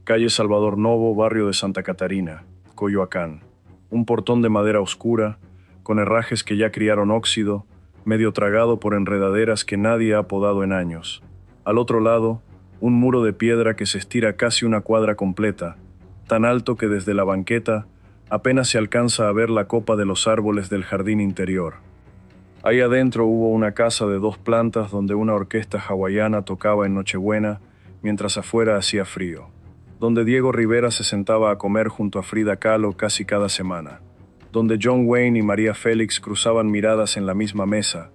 Calle Salvador Novo, barrio de Santa Catarina, Coyoacán. Un portón de madera oscura, con herrajes que ya criaron óxido, medio tragado por enredaderas que nadie ha podado en años. Al otro lado, un muro de piedra que se estira casi una cuadra completa, tan alto que desde la banqueta apenas se alcanza a ver la copa de los árboles del jardín interior. Ahí adentro hubo una casa de 2 plantas donde una orquesta hawaiana tocaba en Nochebuena, mientras afuera hacía frío. Donde Diego Rivera se sentaba a comer junto a Frida Kahlo casi cada semana. Donde John Wayne y María Félix cruzaban miradas en la misma mesa,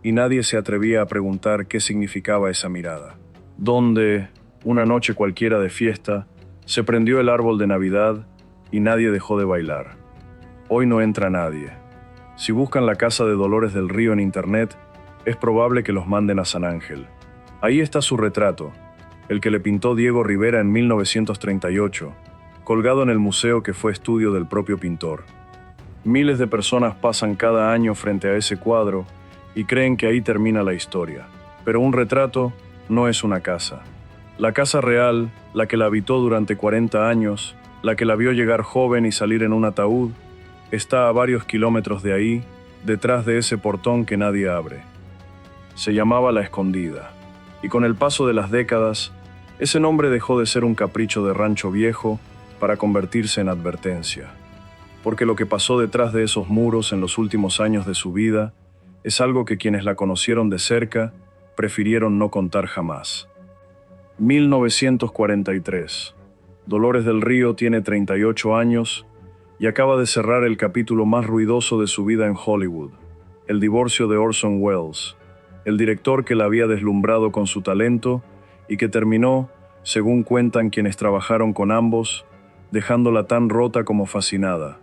y nadie se atrevía a preguntar qué significaba esa mirada. Donde, una noche cualquiera de fiesta, se prendió el árbol de Navidad y nadie dejó de bailar. Hoy no entra nadie. Si buscan la casa de Dolores del Río en internet, es probable que los manden a San Ángel. Ahí está su retrato, el que le pintó Diego Rivera en 1938, colgado en el museo que fue estudio del propio pintor. Miles de personas pasan cada año frente a ese cuadro y creen que ahí termina la historia. Pero un retrato no es una casa. La casa real, la que la habitó durante 40 años, la que la vio llegar joven y salir en un ataúd, está a varios kilómetros de ahí, detrás de ese portón que nadie abre. Se llamaba La Escondida, y con el paso de las décadas, ese nombre dejó de ser un capricho de rancho viejo para convertirse en advertencia. Porque lo que pasó detrás de esos muros en los últimos años de su vida es algo que quienes la conocieron de cerca prefirieron no contar jamás. 1943. Dolores del Río tiene 38 años y acaba de cerrar el capítulo más ruidoso de su vida en Hollywood, el divorcio de Orson Welles, el director que la había deslumbrado con su talento y que terminó, según cuentan quienes trabajaron con ambos, dejándola tan rota como fascinada.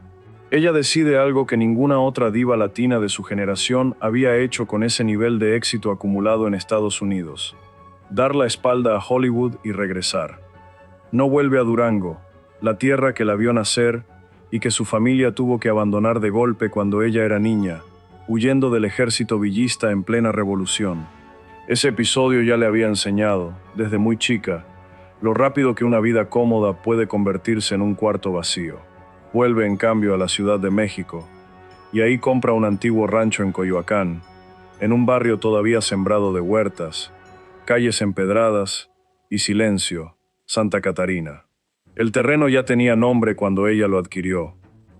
Ella decide algo que ninguna otra diva latina de su generación había hecho con ese nivel de éxito acumulado en Estados Unidos: dar la espalda a Hollywood y regresar. No vuelve a Durango, la tierra que la vio nacer y que su familia tuvo que abandonar de golpe cuando ella era niña, huyendo del ejército villista en plena revolución. Ese episodio ya le había enseñado, desde muy chica, lo rápido que una vida cómoda puede convertirse en un cuarto vacío. Vuelve en cambio a la Ciudad de México, y ahí compra un antiguo rancho en Coyoacán, en un barrio todavía sembrado de huertas, calles empedradas y silencio, Santa Catarina. El terreno ya tenía nombre cuando ella lo adquirió: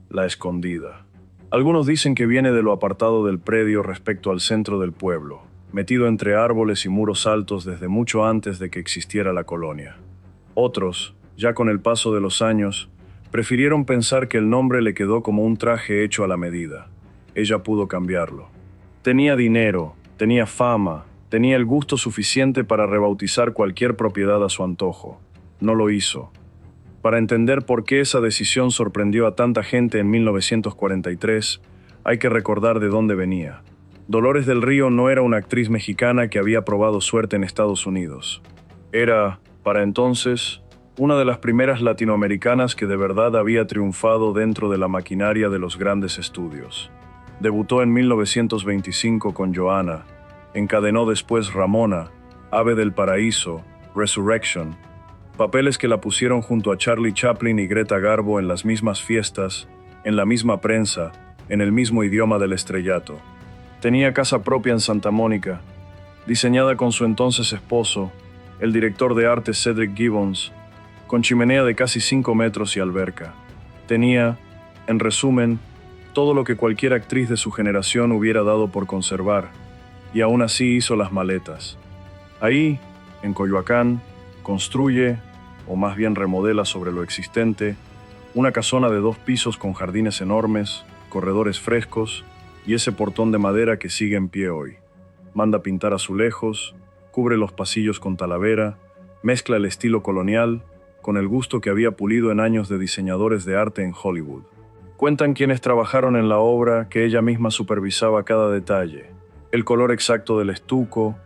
La Escondida. Algunos dicen que viene de lo apartado del predio respecto al centro del pueblo, metido entre árboles y muros altos desde mucho antes de que existiera la colonia. Otros, ya con el paso de los años, prefirieron pensar que el nombre le quedó como un traje hecho a la medida. Ella pudo cambiarlo. Tenía dinero, tenía fama, tenía el gusto suficiente para rebautizar cualquier propiedad a su antojo. No lo hizo. Para entender por qué esa decisión sorprendió a tanta gente en 1943, hay que recordar de dónde venía. Dolores del Río no era una actriz mexicana que había probado suerte en Estados Unidos. Era, para entonces, una de las primeras latinoamericanas que de verdad había triunfado dentro de la maquinaria de los grandes estudios. Debutó en 1925 con Joanna, encadenó después Ramona, Ave del Paraíso, Resurrection, papeles que la pusieron junto a Charlie Chaplin y Greta Garbo en las mismas fiestas, en la misma prensa, en el mismo idioma del estrellato. Tenía casa propia en Santa Mónica, diseñada con su entonces esposo, el director de arte Cedric Gibbons, con chimenea de casi 5 metros y alberca. Tenía, en resumen, todo lo que cualquier actriz de su generación hubiera dado por conservar, y aún así hizo las maletas. Ahí, en Coyoacán, construye, o más bien remodela sobre lo existente, una casona de 2 pisos con jardines enormes, corredores frescos y ese portón de madera que sigue en pie hoy. Manda pintar azulejos, cubre los pasillos con talavera, mezcla el estilo colonial con el gusto que había pulido en años de diseñadores de arte en Hollywood. Cuentan quienes trabajaron en la obra que ella misma supervisaba cada detalle: el color exacto del estuco,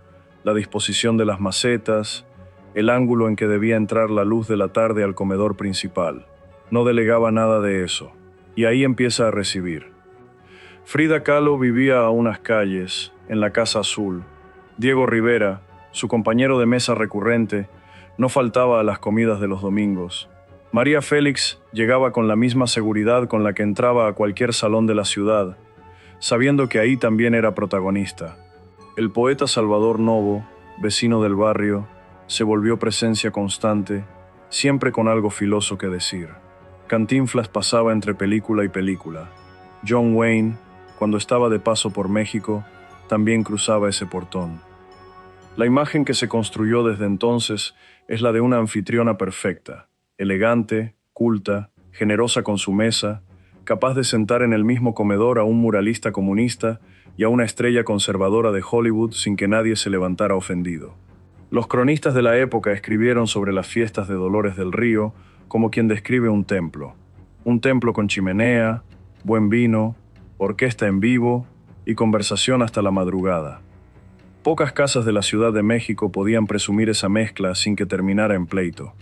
la disposición de las macetas, el ángulo en que debía entrar la luz de la tarde al comedor principal. No delegaba nada de eso, y ahí empieza a recibir. Frida Kahlo vivía a unas calles, en la Casa Azul. Diego Rivera, su compañero de mesa recurrente, No faltaba a las comidas de los domingos. María Félix llegaba con la misma seguridad con la que entraba a cualquier salón de la ciudad, sabiendo que ahí también era protagonista. El poeta Salvador Novo, vecino del barrio, se volvió presencia constante, siempre con algo filoso que decir. Cantinflas pasaba entre película y película. John Wayne, cuando estaba de paso por México, también cruzaba ese portón. La imagen que se construyó desde entonces es la de una anfitriona perfecta, elegante, culta, generosa con su mesa, capaz de sentar en el mismo comedor a un muralista comunista y a una estrella conservadora de Hollywood sin que nadie se levantara ofendido. Los cronistas de la época escribieron sobre las fiestas de Dolores del Río como quien describe un templo con chimenea, buen vino, orquesta en vivo y conversación hasta la madrugada. Pocas casas de la Ciudad de México podían presumir esa mezcla sin que terminara en pleito.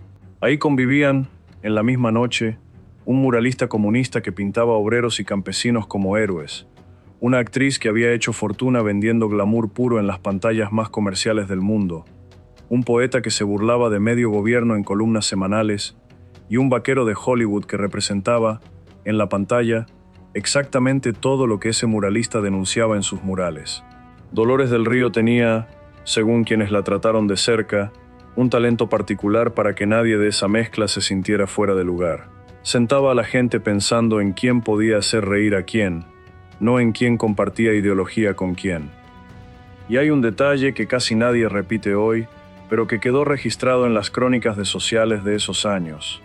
Ahí convivían, en la misma noche, un muralista comunista que pintaba obreros y campesinos como héroes, una actriz que había hecho fortuna vendiendo glamour puro en las pantallas más comerciales del mundo, un poeta que se burlaba de medio gobierno en columnas semanales y un vaquero de Hollywood que representaba, en la pantalla, exactamente todo lo que ese muralista denunciaba en sus murales. Dolores del Río tenía, según quienes la trataron de cerca, un talento particular para que nadie de esa mezcla se sintiera fuera de lugar. Sentaba a la gente pensando en quién podía hacer reír a quién, no en quién compartía ideología con quién. Y hay un detalle que casi nadie repite hoy, pero que quedó registrado en las crónicas de sociales de esos años.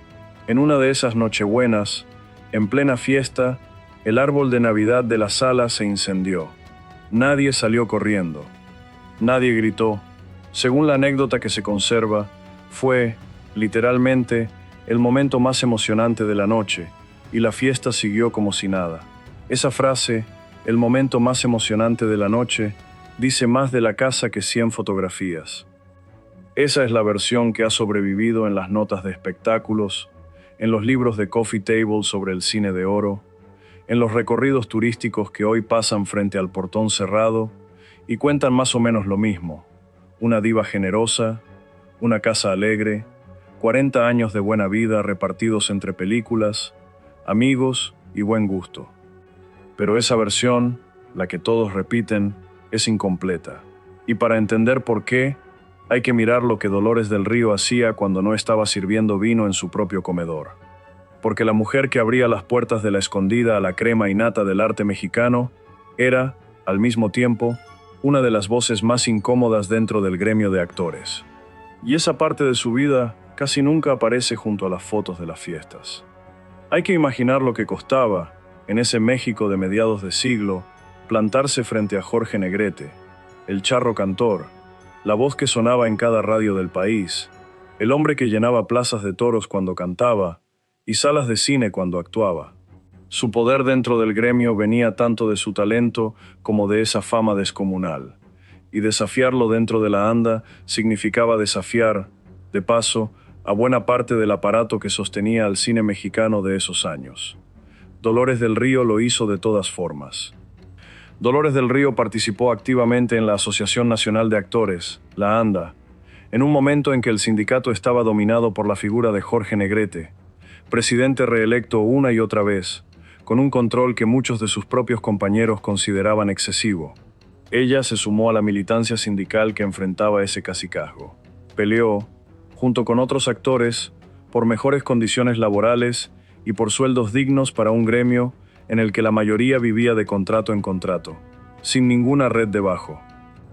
En una de esas nochebuenas, en plena fiesta, el árbol de Navidad de la sala se incendió. Nadie salió corriendo. Nadie gritó. Según la anécdota que se conserva, fue, literalmente, el momento más emocionante de la noche, y la fiesta siguió como si nada. Esa frase, el momento más emocionante de la noche, dice más de la casa que 100 fotografías. Esa es la versión que ha sobrevivido en las notas de espectáculos, en los libros de Coffee Table sobre el cine de oro, en los recorridos turísticos que hoy pasan frente al portón cerrado y cuentan más o menos lo mismo. Una diva generosa, una casa alegre, 40 años de buena vida repartidos entre películas, amigos y buen gusto. Pero esa versión, la que todos repiten, es incompleta. Y para entender por qué, hay que mirar lo que Dolores del Río hacía cuando no estaba sirviendo vino en su propio comedor. Porque la mujer que abría las puertas de la escondida a la crema y nata del arte mexicano era, al mismo tiempo, una de las voces más incómodas dentro del gremio de actores. Y esa parte de su vida casi nunca aparece junto a las fotos de las fiestas. Hay que imaginar lo que costaba, en ese México de mediados de siglo, plantarse frente a Jorge Negrete, el charro cantor, la voz que sonaba en cada radio del país, el hombre que llenaba plazas de toros cuando cantaba y salas de cine cuando actuaba. Su poder dentro del gremio venía tanto de su talento como de esa fama descomunal, y desafiarlo dentro de la anda significaba desafiar, de paso, a buena parte del aparato que sostenía al cine mexicano de esos años. Dolores del Río lo hizo de todas formas. Dolores del Río participó activamente en la Asociación Nacional de Actores, la ANDA, en un momento en que el sindicato estaba dominado por la figura de Jorge Negrete, presidente reelecto una y otra vez, con un control que muchos de sus propios compañeros consideraban excesivo. Ella se sumó a la militancia sindical que enfrentaba ese cacicazgo. Peleó, junto con otros actores, por mejores condiciones laborales y por sueldos dignos para un gremio en el que la mayoría vivía de contrato en contrato, sin ninguna red debajo.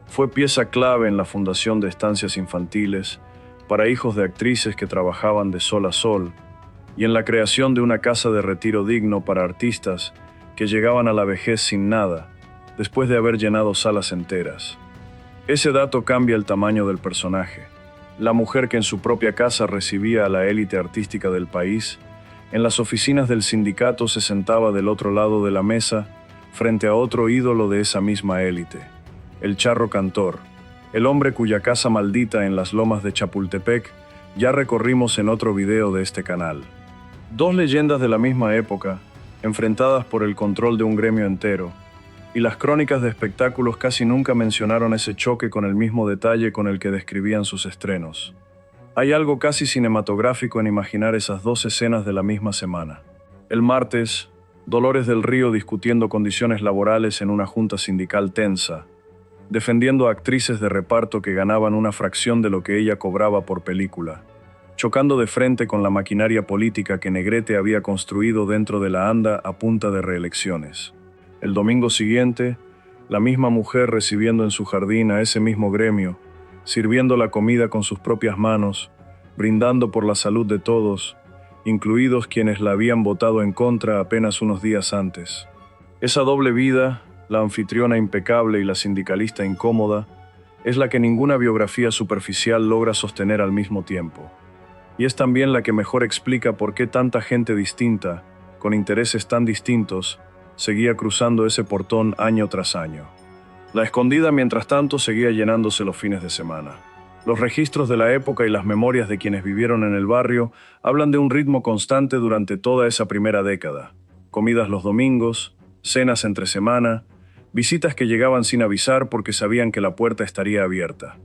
Fue pieza clave en la fundación de estancias infantiles para hijos de actrices que trabajaban de sol a sol, y en la creación de una casa de retiro digno para artistas que llegaban a la vejez sin nada, después de haber llenado salas enteras. Ese dato cambia el tamaño del personaje. La mujer que en su propia casa recibía a la élite artística del país, en las oficinas del sindicato se sentaba del otro lado de la mesa, frente a otro ídolo de esa misma élite, el charro cantor, el hombre cuya casa maldita en las lomas de Chapultepec ya recorrimos en otro video de este canal. Dos leyendas de la misma época, enfrentadas por el control de un gremio entero, y las crónicas de espectáculos casi nunca mencionaron ese choque con el mismo detalle con el que describían sus estrenos. Hay algo casi cinematográfico en imaginar esas dos escenas de la misma semana. El martes, Dolores del Río discutiendo condiciones laborales en una junta sindical tensa, defendiendo a actrices de reparto que ganaban una fracción de lo que ella cobraba por película, chocando de frente con la maquinaria política que Negrete había construido dentro de la ANDA a punta de reelecciones. El domingo siguiente, la misma mujer recibiendo en su jardín a ese mismo gremio, sirviendo la comida con sus propias manos, brindando por la salud de todos, incluidos quienes la habían votado en contra apenas unos días antes. Esa doble vida, la anfitriona impecable y la sindicalista incómoda, es la que ninguna biografía superficial logra sostener al mismo tiempo. Y es también la que mejor explica por qué tanta gente distinta, con intereses tan distintos, seguía cruzando ese portón año tras año. La Escondida, mientras tanto, seguía llenándose los fines de semana. Los registros de la época y las memorias de quienes vivieron en el barrio hablan de un ritmo constante durante toda esa primera década. Comidas los domingos, cenas entre semana, visitas que llegaban sin avisar porque sabían que la puerta estaría abierta.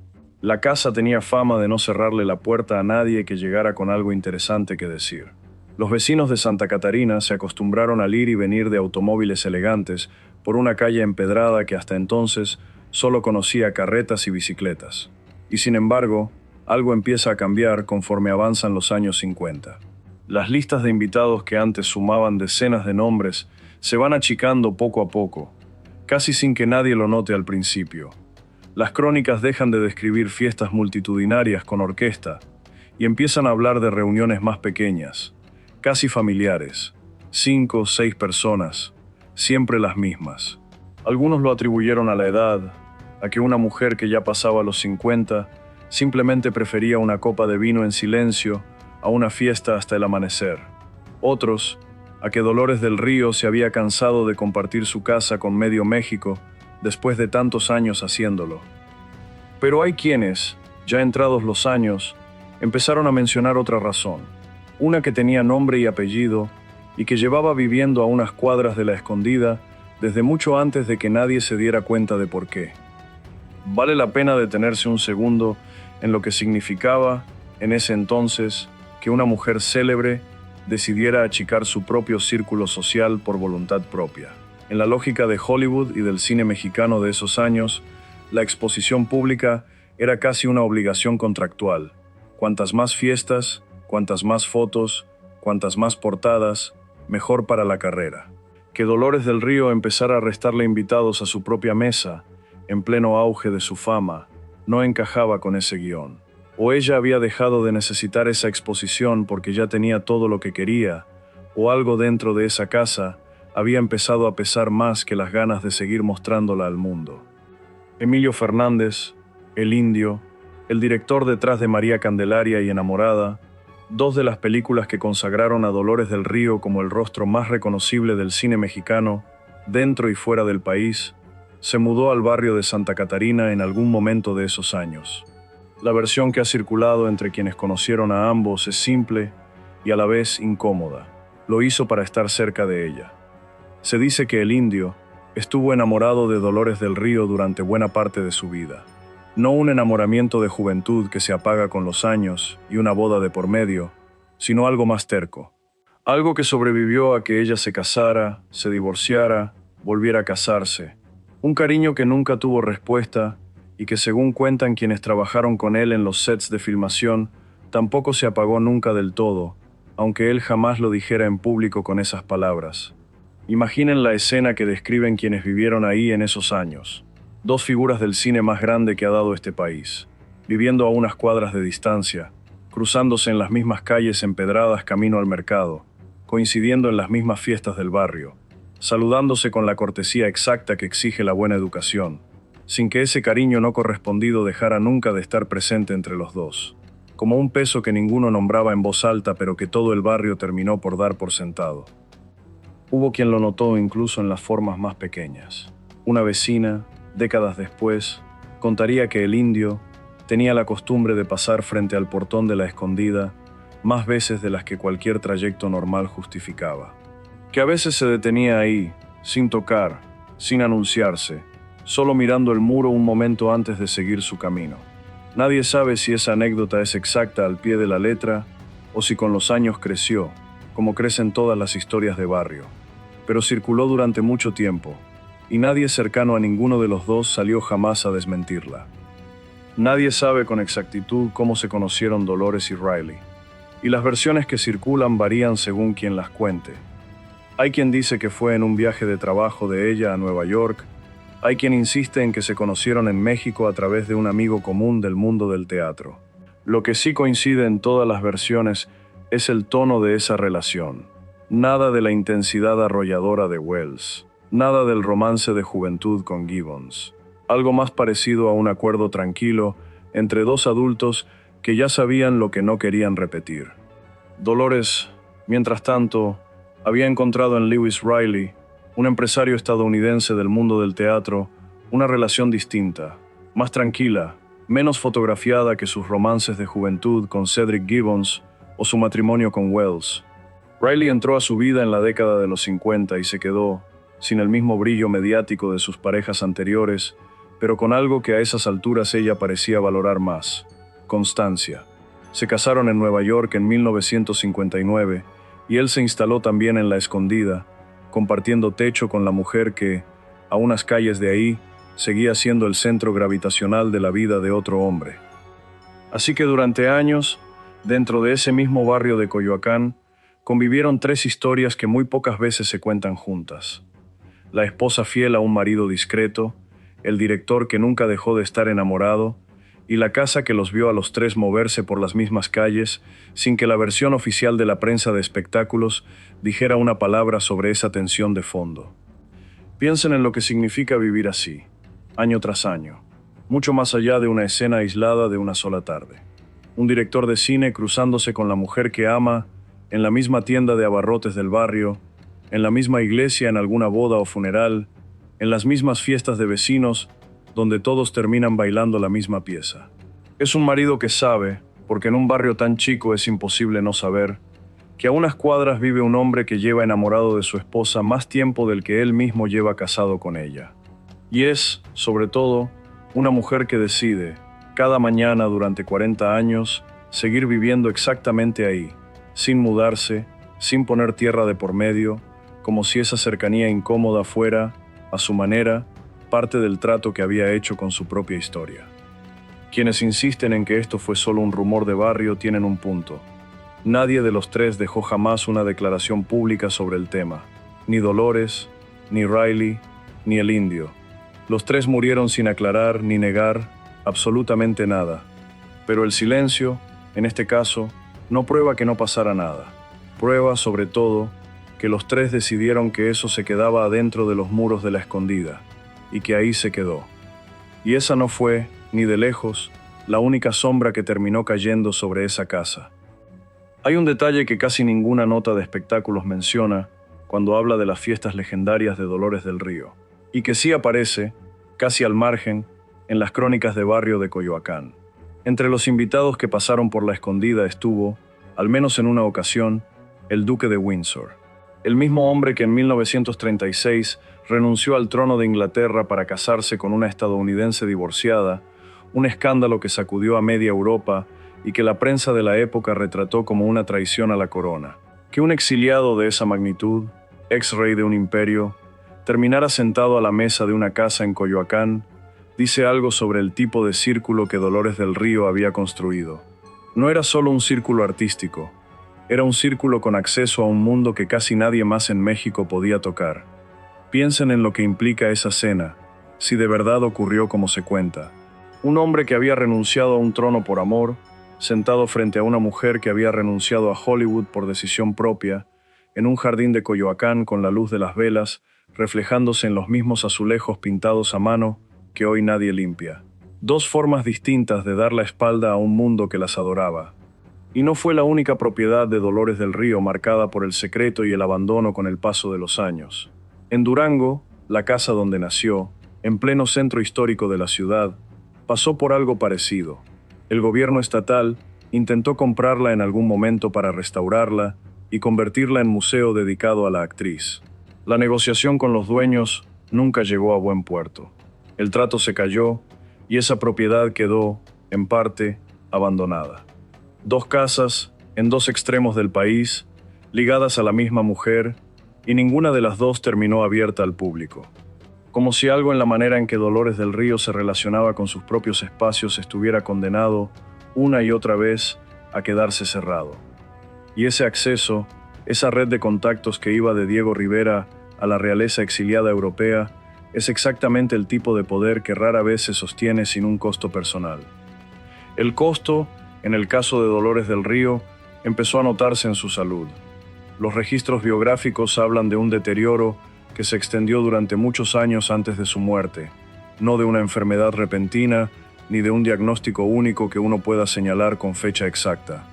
La casa tenía fama de no cerrarle la puerta a nadie que llegara con algo interesante que decir. Los vecinos de Santa Catarina se acostumbraron al ir y venir de automóviles elegantes por una calle empedrada que hasta entonces solo conocía carretas y bicicletas. Y sin embargo, algo empieza a cambiar conforme avanzan los años 50. Las listas de invitados que antes sumaban decenas de nombres se van achicando poco a poco, casi sin que nadie lo note al principio. Las crónicas dejan de describir fiestas multitudinarias con orquesta y empiezan a hablar de reuniones más pequeñas, casi familiares, 5 o 6 personas, siempre las mismas. Algunos lo atribuyeron a la edad, a que una mujer que ya pasaba los 50 simplemente prefería una copa de vino en silencio a una fiesta hasta el amanecer. Otros, a que Dolores del Río se había cansado de compartir su casa con medio México después de tantos años haciéndolo. Pero hay quienes, ya entrados los años, empezaron a mencionar otra razón, una que tenía nombre y apellido y que llevaba viviendo a unas cuadras de la Escondida desde mucho antes de que nadie se diera cuenta de por qué. Vale la pena detenerse un segundo en lo que significaba, en ese entonces, que una mujer célebre decidiera achicar su propio círculo social por voluntad propia. En la lógica de Hollywood y del cine mexicano de esos años, la exposición pública era casi una obligación contractual. Cuantas más fiestas, cuantas más fotos, cuantas más portadas, mejor para la carrera. Que Dolores del Río empezara a restarle invitados a su propia mesa, en pleno auge de su fama, no encajaba con ese guión. O ella había dejado de necesitar esa exposición porque ya tenía todo lo que quería, o algo dentro de esa casa había empezado a pesar más que las ganas de seguir mostrándola al mundo. Emilio Fernández, El Indio, el director detrás de María Candelaria y Enamorada, 2 de las películas que consagraron a Dolores del Río como el rostro más reconocible del cine mexicano, dentro y fuera del país, se mudó al barrio de Santa Catarina en algún momento de esos años. La versión que ha circulado entre quienes conocieron a ambos es simple y a la vez incómoda. Lo hizo para estar cerca de ella. Se dice que el Indio estuvo enamorado de Dolores del Río durante buena parte de su vida. No un enamoramiento de juventud que se apaga con los años y una boda de por medio, sino algo más terco. Algo que sobrevivió a que ella se casara, se divorciara, volviera a casarse. Un cariño que nunca tuvo respuesta y que, según cuentan quienes trabajaron con él en los sets de filmación, tampoco se apagó nunca del todo, aunque él jamás lo dijera en público con esas palabras. Imaginen la escena que describen quienes vivieron ahí en esos años. 2 figuras del cine más grande que ha dado este país, viviendo a unas cuadras de distancia, cruzándose en las mismas calles empedradas camino al mercado, coincidiendo en las mismas fiestas del barrio, saludándose con la cortesía exacta que exige la buena educación, sin que ese cariño no correspondido dejara nunca de estar presente entre los dos, como un peso que ninguno nombraba en voz alta pero que todo el barrio terminó por dar por sentado. Hubo quien lo notó incluso en las formas más pequeñas. Una vecina, décadas después, contaría que el Indio tenía la costumbre de pasar frente al portón de la Escondida más veces de las que cualquier trayecto normal justificaba. Que a veces se detenía ahí, sin tocar, sin anunciarse, solo mirando el muro un momento antes de seguir su camino. Nadie sabe si esa anécdota es exacta al pie de la letra o si con los años creció, como crecen todas las historias de barrio. Pero circuló durante mucho tiempo, y nadie cercano a ninguno de los dos salió jamás a desmentirla. Nadie sabe con exactitud cómo se conocieron Dolores y Riley, y las versiones que circulan varían según quien las cuente. Hay quien dice que fue en un viaje de trabajo de ella a Nueva York, hay quien insiste en que se conocieron en México a través de un amigo común del mundo del teatro. Lo que sí coincide en todas las versiones es el tono de esa relación. Nada de la intensidad arrolladora de Wells, nada del romance de juventud con Gibbons. Algo más parecido a un acuerdo tranquilo entre dos adultos que ya sabían lo que no querían repetir. Dolores, mientras tanto, había encontrado en Lewis Riley, un empresario estadounidense del mundo del teatro, una relación distinta, más tranquila, menos fotografiada que sus romances de juventud con Cedric Gibbons o su matrimonio con Wells. Riley entró a su vida en la década de los 50 y se quedó, sin el mismo brillo mediático de sus parejas anteriores, pero con algo que a esas alturas ella parecía valorar más: constancia. Se casaron en Nueva York en 1959 y él se instaló también en La Escondida, compartiendo techo con la mujer que, a unas calles de ahí, seguía siendo el centro gravitacional de la vida de otro hombre. Así que durante años, dentro de ese mismo barrio de Coyoacán, convivieron tres historias que muy pocas veces se cuentan juntas: la esposa fiel a un marido discreto, el director que nunca dejó de estar enamorado, y la casa que los vio a los tres moverse por las mismas calles sin que la versión oficial de la prensa de espectáculos dijera una palabra sobre esa tensión de fondo. Piensen en lo que significa vivir así, año tras año, mucho más allá de una escena aislada de una sola tarde. Un director de cine cruzándose con la mujer que ama en la misma tienda de abarrotes del barrio, en la misma iglesia en alguna boda o funeral, en las mismas fiestas de vecinos, donde todos terminan bailando la misma pieza. Es un marido que sabe, porque en un barrio tan chico es imposible no saber, que a unas cuadras vive un hombre que lleva enamorado de su esposa más tiempo del que él mismo lleva casado con ella. Y es, sobre todo, una mujer que decide, cada mañana durante 40 años, seguir viviendo exactamente ahí, sin mudarse, sin poner tierra de por medio, como si esa cercanía incómoda fuera, a su manera, parte del trato que había hecho con su propia historia. Quienes insisten en que esto fue solo un rumor de barrio tienen un punto. Nadie de los tres dejó jamás una declaración pública sobre el tema, ni Dolores, ni Riley, ni el indio. Los tres murieron sin aclarar ni negar absolutamente nada. Pero el silencio, en este caso, no prueba que no pasara nada. Prueba, sobre todo, que los tres decidieron que eso se quedaba adentro de los muros de La Escondida, y que ahí se quedó. Y esa no fue, ni de lejos, la única sombra que terminó cayendo sobre esa casa. Hay un detalle que casi ninguna nota de espectáculos menciona cuando habla de las fiestas legendarias de Dolores del Río, y que sí aparece, casi al margen, en las crónicas de barrio de Coyoacán. Entre los invitados que pasaron por La Escondida estuvo, al menos en una ocasión, el duque de Windsor, el mismo hombre que en 1936 renunció al trono de Inglaterra para casarse con una estadounidense divorciada, un escándalo que sacudió a media Europa y que la prensa de la época retrató como una traición a la corona. Que un exiliado de esa magnitud, ex-rey de un imperio, terminara sentado a la mesa de una casa en Coyoacán, dice algo sobre el tipo de círculo que Dolores del Río había construido. No era solo un círculo artístico, era un círculo con acceso a un mundo que casi nadie más en México podía tocar. Piensen en lo que implica esa cena, si de verdad ocurrió como se cuenta. Un hombre que había renunciado a un trono por amor, sentado frente a una mujer que había renunciado a Hollywood por decisión propia, en un jardín de Coyoacán con la luz de las velas, reflejándose en los mismos azulejos pintados a mano que hoy nadie limpia. Dos formas distintas de dar la espalda a un mundo que las adoraba. Y no fue la única propiedad de Dolores del Río marcada por el secreto y el abandono con el paso de los años. En Durango, la casa donde nació, en pleno centro histórico de la ciudad, pasó por algo parecido. El gobierno estatal intentó comprarla en algún momento para restaurarla y convertirla en museo dedicado a la actriz. La negociación con los dueños nunca llegó a buen puerto. El trato se cayó y esa propiedad quedó, en parte, abandonada. Dos casas, en dos extremos del país, ligadas a la misma mujer, y ninguna de las dos terminó abierta al público. Como si algo en la manera en que Dolores del Río se relacionaba con sus propios espacios estuviera condenado, una y otra vez, a quedarse cerrado. Y ese acceso, esa red de contactos que iba de Diego Rivera a la realeza exiliada europea, es exactamente el tipo de poder que rara vez se sostiene sin un costo personal. El costo, en el caso de Dolores del Río, empezó a notarse en su salud. Los registros biográficos hablan de un deterioro que se extendió durante muchos años antes de su muerte, no de una enfermedad repentina ni de un diagnóstico único que uno pueda señalar con fecha exacta.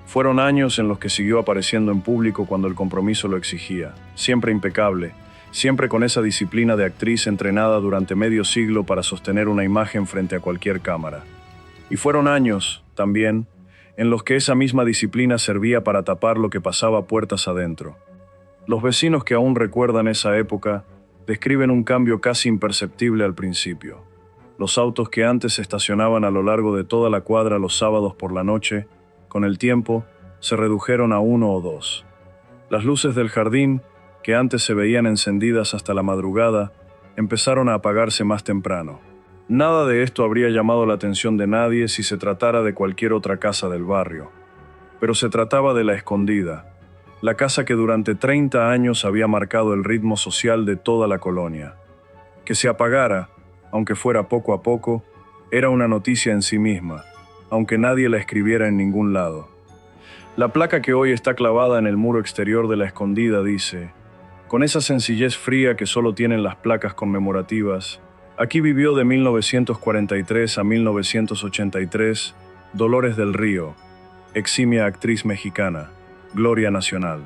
Fueron años en los que siguió apareciendo en público cuando el compromiso lo exigía, siempre impecable, siempre con esa disciplina de actriz entrenada durante medio siglo para sostener una imagen frente a cualquier cámara. Y fueron años, también, en los que esa misma disciplina servía para tapar lo que pasaba puertas adentro. Los vecinos que aún recuerdan esa época describen un cambio casi imperceptible al principio. Los autos que antes estacionaban a lo largo de toda la cuadra los sábados por la noche, con el tiempo, se redujeron a uno o dos. Las luces del jardín, que antes se veían encendidas hasta la madrugada, empezaron a apagarse más temprano. Nada de esto habría llamado la atención de nadie si se tratara de cualquier otra casa del barrio. Pero se trataba de La Escondida, la casa que durante 30 años había marcado el ritmo social de toda la colonia. Que se apagara, aunque fuera poco a poco, era una noticia en sí misma, aunque nadie la escribiera en ningún lado. La placa que hoy está clavada en el muro exterior de La Escondida dice, con esa sencillez fría que solo tienen las placas conmemorativas, aquí vivió de 1943 a 1983 Dolores del Río, eximia actriz mexicana, gloria nacional.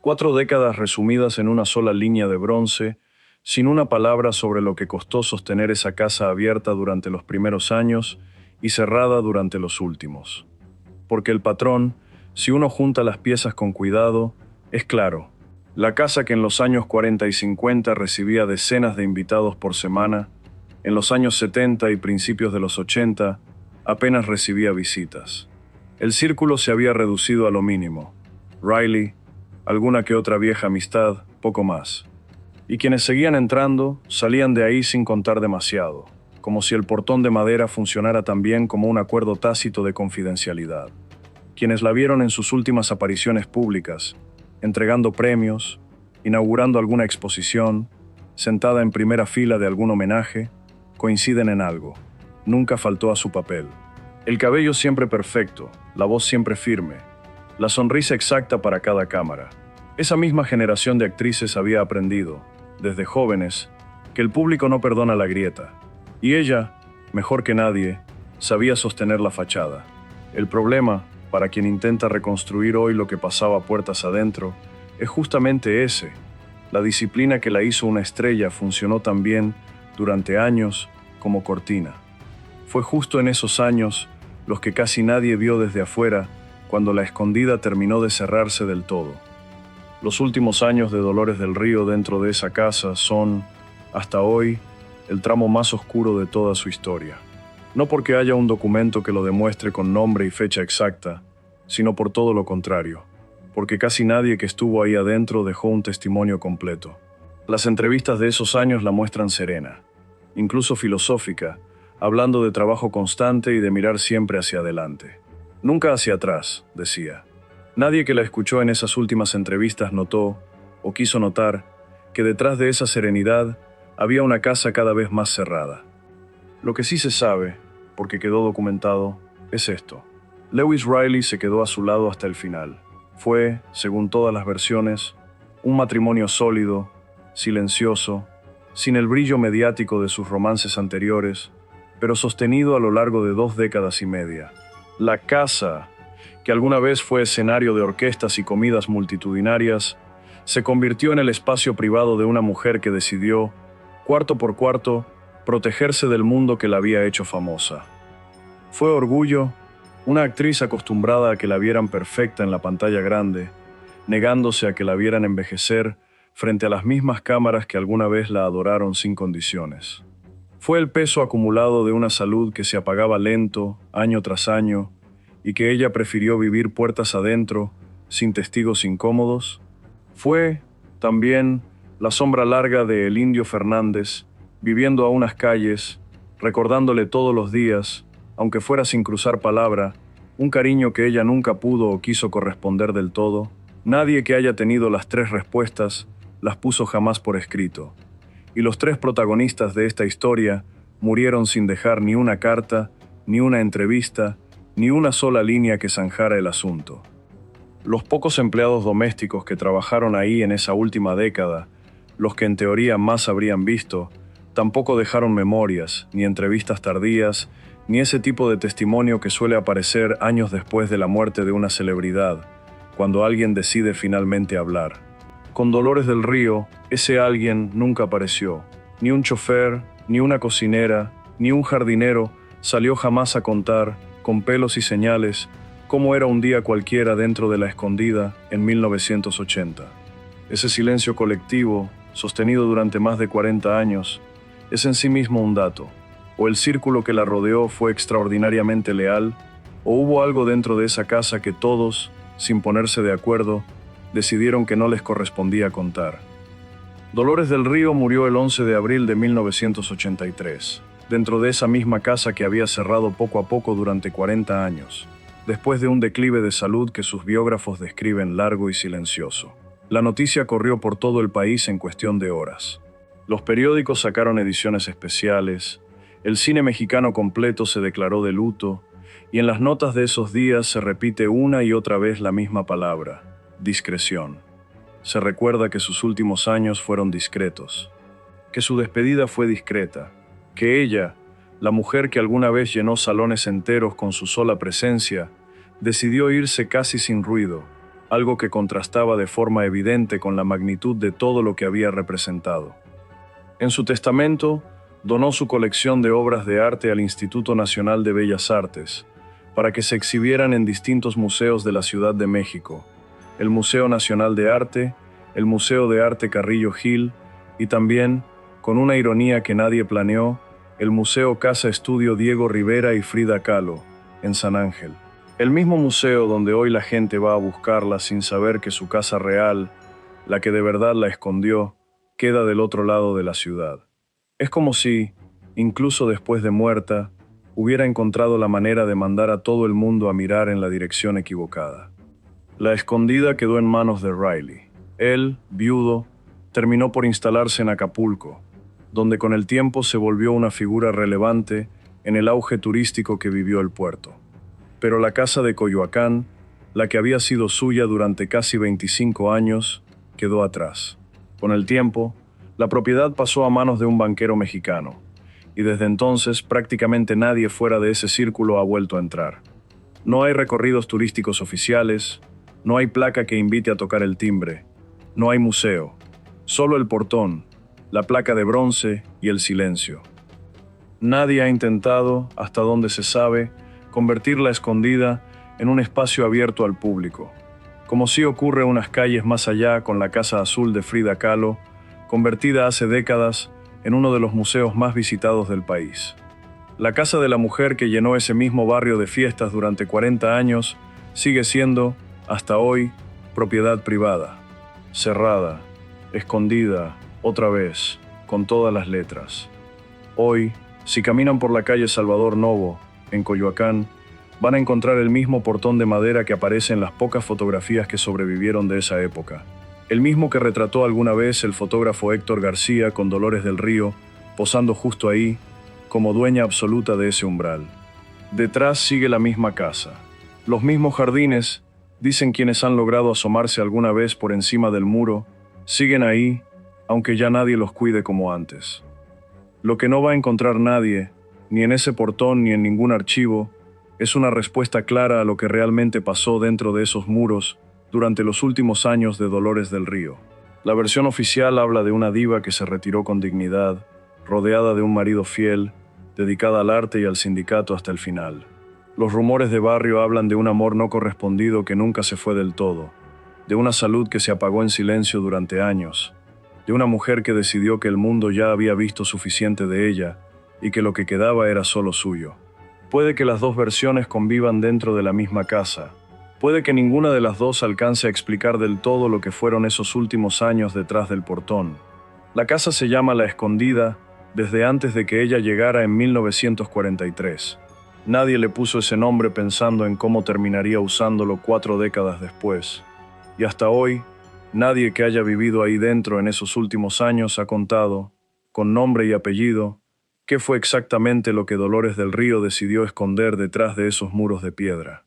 4 décadas resumidas en una sola línea de bronce, sin una palabra sobre lo que costó sostener esa casa abierta durante los primeros años y cerrada durante los últimos. Porque el patrón, si uno junta las piezas con cuidado, es claro. La casa que en los años 40 y 50 recibía decenas de invitados por semana, en los años 70 y principios de los 80 apenas recibía visitas. El círculo se había reducido a lo mínimo. Riley, alguna que otra vieja amistad, poco más. Y quienes seguían entrando salían de ahí sin contar demasiado, como si el portón de madera funcionara también como un acuerdo tácito de confidencialidad. Quienes la vieron en sus últimas apariciones públicas, entregando premios, inaugurando alguna exposición, sentada en primera fila de algún homenaje, coinciden en algo. Nunca faltó a su papel. El cabello siempre perfecto, la voz siempre firme, la sonrisa exacta para cada cámara. Esa misma generación de actrices había aprendido, desde jóvenes, que el público no perdona la grieta. Y ella, mejor que nadie, sabía sostener la fachada. El problema, para quien intenta reconstruir hoy lo que pasaba puertas adentro, es justamente ese. La disciplina que la hizo una estrella funcionó también, durante años, como cortina. Fue justo en esos años, los que casi nadie vio desde afuera, cuando La Escondida terminó de cerrarse del todo. Los últimos años de Dolores del Río dentro de esa casa son, hasta hoy, el tramo más oscuro de toda su historia. No porque haya un documento que lo demuestre con nombre y fecha exacta, sino por todo lo contrario, porque casi nadie que estuvo ahí adentro dejó un testimonio completo. Las entrevistas de esos años la muestran serena, incluso filosófica, hablando de trabajo constante y de mirar siempre hacia adelante. Nunca hacia atrás, decía. Nadie que la escuchó en esas últimas entrevistas notó, o quiso notar, que detrás de esa serenidad había una casa cada vez más cerrada. Lo que sí se sabe, porque quedó documentado, es esto. Lewis Riley se quedó a su lado hasta el final. Fue, según todas las versiones, un matrimonio sólido, silencioso, sin el brillo mediático de sus romances anteriores, pero sostenido a lo largo de 2 décadas y media. La casa, que alguna vez fue escenario de orquestas y comidas multitudinarias, se convirtió en el espacio privado de una mujer que decidió, cuarto por cuarto, protegerse del mundo que la había hecho famosa. Fue Orgullo, una actriz acostumbrada a que la vieran perfecta en la pantalla grande, negándose a que la vieran envejecer frente a las mismas cámaras que alguna vez la adoraron sin condiciones. Fue el peso acumulado de una salud que se apagaba lento, año tras año, y que ella prefirió vivir puertas adentro, sin testigos incómodos. Fue, también, la sombra larga de el Indio Fernández, viviendo a unas calles, recordándole todos los días, aunque fuera sin cruzar palabra, un cariño que ella nunca pudo o quiso corresponder del todo. Nadie que haya tenido las tres respuestas las puso jamás por escrito. Y los tres protagonistas de esta historia murieron sin dejar ni una carta, ni una entrevista, ni una sola línea que zanjara el asunto. Los pocos empleados domésticos que trabajaron ahí en esa última década, los que en teoría más habrían visto, tampoco dejaron memorias, ni entrevistas tardías, ni ese tipo de testimonio que suele aparecer años después de la muerte de una celebridad, cuando alguien decide finalmente hablar. Con Dolores del Río, ese alguien nunca apareció. Ni un chofer, ni una cocinera, ni un jardinero salió jamás a contar, con pelos y señales, cómo era un día cualquiera dentro de La Escondida en 1980. Ese silencio colectivo, sostenido durante más de 40 años, es en sí mismo un dato. O el círculo que la rodeó fue extraordinariamente leal, o hubo algo dentro de esa casa que todos, sin ponerse de acuerdo, decidieron que no les correspondía contar. Dolores del Río murió el 11 de abril de 1983, dentro de esa misma casa que había cerrado poco a poco durante 40 años, después de un declive de salud que sus biógrafos describen largo y silencioso. La noticia corrió por todo el país en cuestión de horas. Los periódicos sacaron ediciones especiales, el cine mexicano completo se declaró de luto, y en las notas de esos días se repite una y otra vez la misma palabra: discreción. Se recuerda que sus últimos años fueron discretos, que su despedida fue discreta, que ella, la mujer que alguna vez llenó salones enteros con su sola presencia, decidió irse casi sin ruido, algo que contrastaba de forma evidente con la magnitud de todo lo que había representado. En su testamento, donó su colección de obras de arte al Instituto Nacional de Bellas Artes, para que se exhibieran en distintos museos de la Ciudad de México, el Museo Nacional de Arte, el Museo de Arte Carrillo Gil y también, con una ironía que nadie planeó, el Museo Casa Estudio Diego Rivera y Frida Kahlo, en San Ángel. El mismo museo donde hoy la gente va a buscarla sin saber que su casa real, la que de verdad la escondió, queda del otro lado de la ciudad. Es como si, incluso después de muerta, hubiera encontrado la manera de mandar a todo el mundo a mirar en la dirección equivocada. La Escondida quedó en manos de Riley. Él, viudo, terminó por instalarse en Acapulco, donde con el tiempo se volvió una figura relevante en el auge turístico que vivió el puerto. Pero la casa de Coyoacán, la que había sido suya durante casi 25 años, quedó atrás. Con el tiempo, la propiedad pasó a manos de un banquero mexicano, y desde entonces prácticamente nadie fuera de ese círculo ha vuelto a entrar. No hay recorridos turísticos oficiales, no hay placa que invite a tocar el timbre, no hay museo, solo el portón, la placa de bronce y el silencio. Nadie ha intentado, hasta donde se sabe, convertir La Escondida en un espacio abierto al público, como sí ocurre unas calles más allá con la Casa Azul de Frida Kahlo, convertida hace décadas en uno de los museos más visitados del país. La casa de la mujer que llenó ese mismo barrio de fiestas durante 40 años sigue siendo, hasta hoy, propiedad privada, cerrada, escondida, otra vez, con todas las letras. Hoy, si caminan por la calle Salvador Novo, en Coyoacán, van a encontrar el mismo portón de madera que aparece en las pocas fotografías que sobrevivieron de esa época. El mismo que retrató alguna vez el fotógrafo Héctor García con Dolores del Río, posando justo ahí, como dueña absoluta de ese umbral. Detrás sigue la misma casa. Los mismos jardines, dicen quienes han logrado asomarse alguna vez por encima del muro, siguen ahí, aunque ya nadie los cuide como antes. Lo que no va a encontrar nadie, ni en ese portón ni en ningún archivo, es una respuesta clara a lo que realmente pasó dentro de esos muros durante los últimos años de Dolores del Río. La versión oficial habla de una diva que se retiró con dignidad, rodeada de un marido fiel, dedicada al arte y al sindicato hasta el final. Los rumores de barrio hablan de un amor no correspondido que nunca se fue del todo, de una salud que se apagó en silencio durante años, de una mujer que decidió que el mundo ya había visto suficiente de ella y que lo que quedaba era solo suyo. Puede que las dos versiones convivan dentro de la misma casa. Puede que ninguna de las dos alcance a explicar del todo lo que fueron esos últimos años detrás del portón. La casa se llama La Escondida desde antes de que ella llegara en 1943. Nadie le puso ese nombre pensando en cómo terminaría usándolo 4 décadas después. Y hasta hoy, nadie que haya vivido ahí dentro en esos últimos años ha contado, con nombre y apellido, qué fue exactamente lo que Dolores del Río decidió esconder detrás de esos muros de piedra.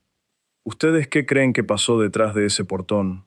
¿Ustedes qué creen que pasó detrás de ese portón?